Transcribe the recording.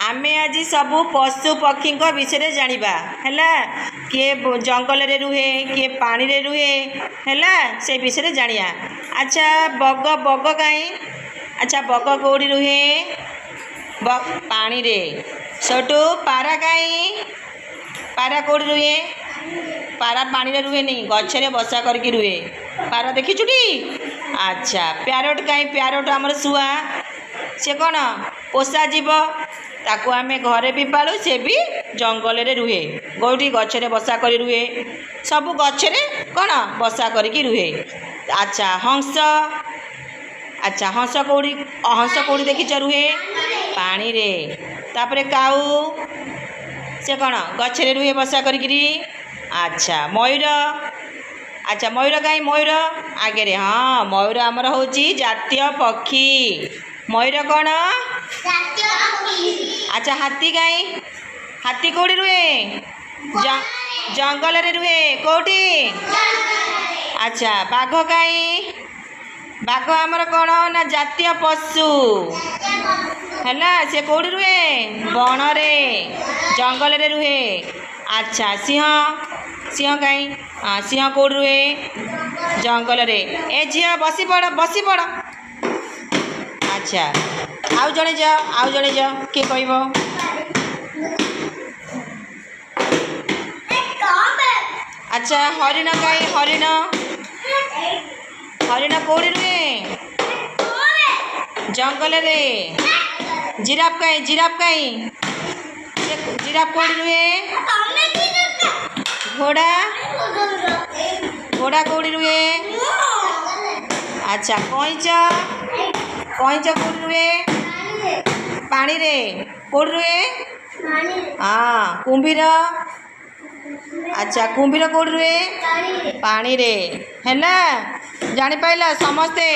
आमे आज सबू पशु पक्षी विषय जानिबा हैला किए जंगल रे रुहे किए पानी रे रुहे हैला से विषय जानिया। अच्छा बग बग कहीं अच्छा बग कौड़ी रुहे पानी रे सटू पारा कहीं पारा कौड़ी रुहे पारा पानी रे रुहे नहीं गछरे बसा करके रुहे पारा देखी छुटी। अच्छा प्यारोट कहीं प्यारोट आमर शुआ से कौन पोषा जीव ताकू आमे घरे भी पालू से भी जंगल रे रुहे गोटी गछरे बसा करी रुहे सबू गछरे कौन बसा करके रुहे। अच्छा हंस अच्छा हंस कौड़ी देखी रुहे पानी रे तापरे काऊ से कौन गछरे रुहे बसा करी। अच्छा मयूर अच्छा मयूर कहीं मयूर आगे रे हाँ मयूर आमर हूँ जातीय पक्षी मयूर कौन अच्छा हाथी कहीं हाथी कौड़ी रुहे जंगल रे रुहे कौटी। अच्छा बाघ कहीं बाघ आमर कौन ना जातीय पशु है से कौड़ी रुहे बन रे जंगल रे रुहे। अच्छा सिंह सिंह कहीं हाँ सिंह कौड़ी रुहे जंगल रे ए झील बसी पड़ अच्छा आउ जड़े जाओ किए कह अच्छा हरिण कहीं हरिण हरिण कौड़ी रुहे जंगल रे जिराफ कहीं जिराफ कौड़ी रुहे घोड़ा घोड़ा कौड़ी रुहे। अच्छा कईच कईच कौड़ी रुहे पानी रे कौड़ी रुहे हाँ कुंभीर अच्छा कुंभीर कौड़ी रुहे पानी रे है जानी पाइल समस्ते।